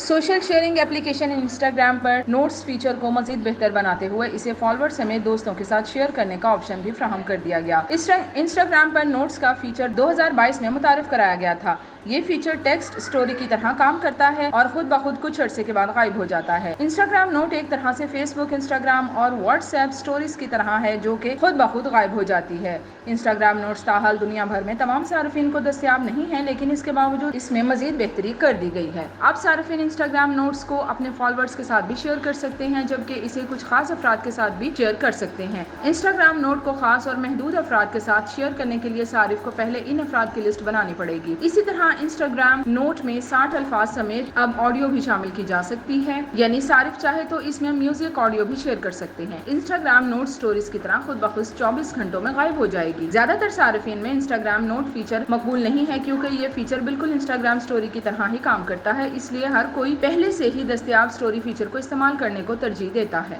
Social sharing application Instagram پر notice feature کو مزید بہتر بناتے ہوئے اسے فالوور سمیت دوستوں کے ساتھ شیئر کرنے کا آپشن بھی فراہم کر دیا گیا۔ انسٹاگرام پر نوٹس کا فیچر 2022 میں متعارف کرایا گیا تھا۔ یہ فیچر ٹیکسٹ سٹوری کی طرح کام کرتا ہے اور خود بخود کچھ عرصے کے بعد غائب ہو جاتا ہے۔ انسٹاگرام نوٹ ایک طرح سے فیس بک، انسٹاگرام اور واٹس ایپ سٹوریز کی طرح ہے جو کہ خود بخود غائب ہو جاتی ہے۔ انسٹاگرام نوٹس تاحال دنیا بھر میں تمام صارفین کو دستیاب نہیں ہے، لیکن اس کے باوجود اس میں مزید بہتری کر دی گئی ہے۔ اب صارفین انسٹاگرام نوٹس کو اپنے فالوورز کے ساتھ بھی شیئر کر سکتے ہیں، جبکہ اسے کچھ خاص افراد کے ساتھ بھی شیئر کر سکتے ہیں۔ انسٹاگرام نوٹ کو خاص اور محدود افراد کے ساتھ شیئر کرنے کے لیے صارف کو پہلے ان افراد کی لسٹ بنانی پڑے گی۔ اسی طرح انسٹاگرام نوٹ میں 60 الفاظ سمیت اب آڈیو بھی شامل کی جا سکتی ہے، یعنی صارف چاہے تو اس میں میوزک آڈیو بھی شیئر کر سکتے ہیں۔ انسٹاگرام نوٹ سٹوریز کی طرح خود بخود 24 گھنٹوں میں غائب ہو جائے گی۔ زیادہ تر صارفین میں انسٹاگرام نوٹ فیچر مقبول نہیں ہے، کیونکہ یہ فیچر بالکل انسٹاگرام سٹوری کی طرح ہی کام کرتا ہے، اس لیے ہر کوئی پہلے سے ہی دستیاب سٹوری فیچر کو استعمال کرنے کو ترجیح دیتا ہے۔